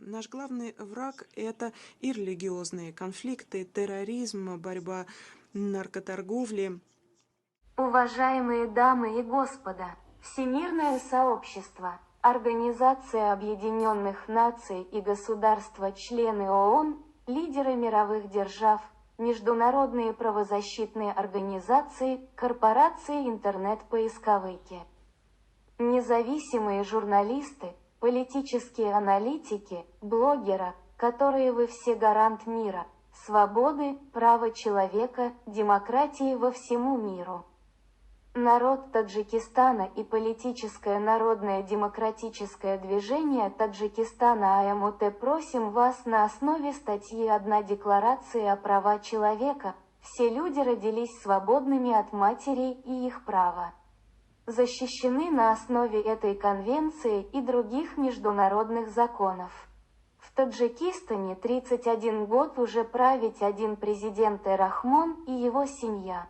Наш главный враг — это и религиозные конфликты, терроризм, борьба наркоторговли. Уважаемые дамы и господа, Всемирное сообщество, Организация Объединенных Наций и государства-члены ООН, лидеры мировых держав, международные правозащитные организации, корпорации интернет-поисковики, независимые журналисты, политические аналитики, блогеры, которые вы все гарант мира, свободы, права человека, демократии во всему миру. Народ Таджикистана и политическое народное демократическое движение Таджикистана АМОТ просим вас на основе статьи 1 Декларации о правах человека, все люди родились свободными от матерей и их права защищены на основе этой конвенции и других международных законов. В Таджикистане 31 год уже править один президент Рахмон и его семья.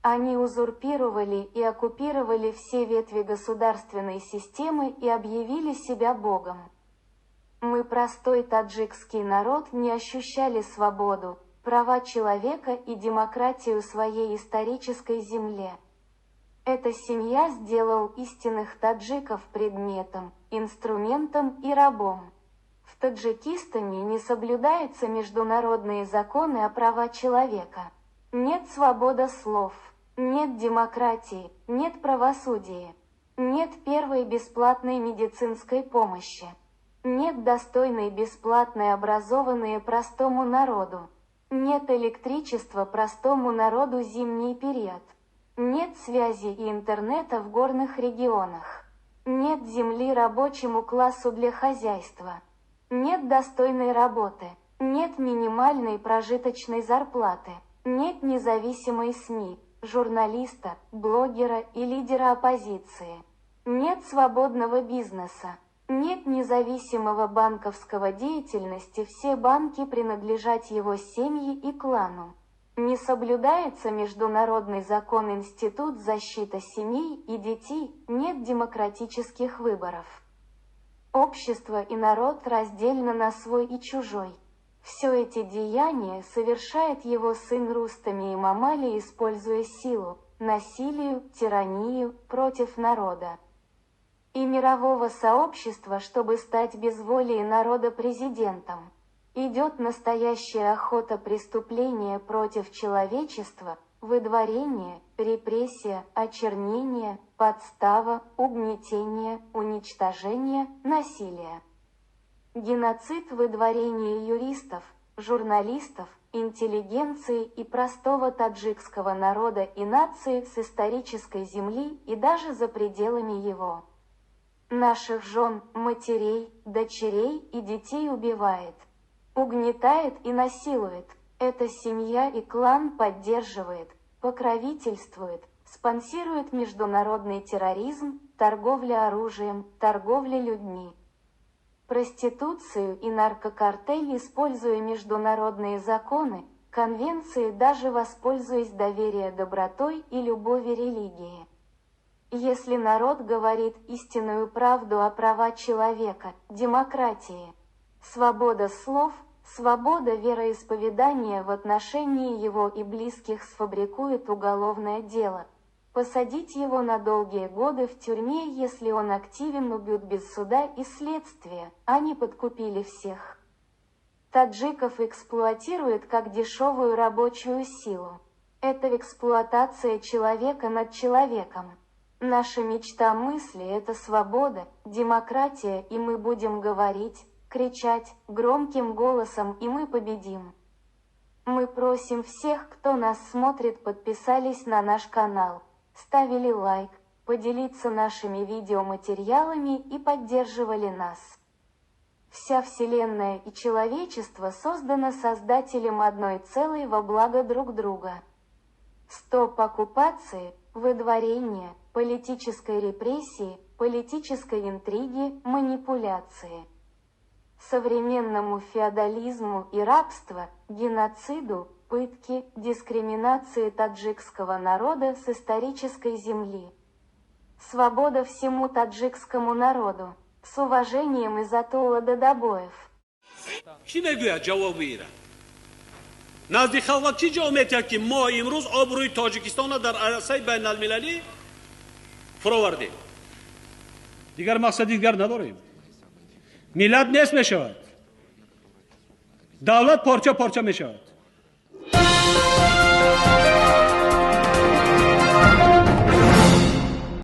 Они узурпировали и оккупировали все ветви государственной системы и объявили себя Богом. Мы, простой таджикский народ, не ощущали свободу, права человека и демократию своей исторической земле. Эта семья сделала истинных таджиков предметом, инструментом и рабом. В Таджикистане не соблюдаются международные законы о правах человека. Нет свободы слов, нет демократии, нет правосудия, нет первой бесплатной медицинской помощи, нет достойной бесплатной образованной простому народу, нет электричества простому народу зимний период. Нет связи и интернета в горных регионах. Нет земли рабочему классу для хозяйства. Нет достойной работы. Нет минимальной прожиточной зарплаты. Нет независимой СМИ, журналиста, блогера и лидера оппозиции. Нет свободного бизнеса. Нет независимого банковского деятельности, все банки принадлежат его семье и клану. Не соблюдается международный закон, институт защиты семей и детей, нет демократических выборов. Общество и народ раздельно на свой и чужой. Все эти деяния совершает его сын Рустами Имамали, используя силу, насилие, тиранию против народа и мирового сообщества, чтобы стать без воли народа президентом. Идет настоящая охота, преступления против человечества, выдворение, репрессия, очернение, подстава, угнетение, уничтожение, насилие. Геноцид, выдворение юристов, журналистов, интеллигенции и простого таджикского народа и нации с исторической земли и даже за пределами его. Наших жен, матерей, дочерей и детей убивает, угнетает и насилует. Эта семья и клан поддерживает, покровительствует, спонсирует международный терроризм, торговля оружием, торговля людьми, проституцию и наркокартель, используя международные законы, конвенции, даже воспользуясь доверием, добротой и любовью религии. Если народ говорит истинную правду о правах человека, демократии, свобода слов, свобода вероисповедания в отношении его и близких, сфабрикует уголовное дело, посадить его на долгие годы в тюрьме, если он активен, убьют без суда и следствия, они подкупили всех. Таджиков эксплуатируют как дешевую рабочую силу. Это эксплуатация человека над человеком. Наша мечта, мысли – это свобода, демократия, и мы будем говорить, кричать громким голосом, и мы победим. Мы просим всех, кто нас смотрит, подписались на наш канал, ставили лайк, поделиться нашими видеоматериалами и поддерживали нас. Вся Вселенная и человечество создано Создателем одной целой во благо друг друга. Стоп оккупации, выдворения, политической репрессии, политической интриги, манипуляции. Современному феодализму и рабству, геноциду, пытки, дискриминации таджикского народа с исторической земли. Свобода всему таджикскому народу. С уважением из Атолла Дадабоев. کی میگوید جواب ایران نزدیک خلق چی جواب میتید که ما امروز آبروی تاجیکستان را در عرصه بین المللی فراوردیم دیگر مقصد دیگر نداریم ملت نیست میشود دولت پارچه پارچه میشود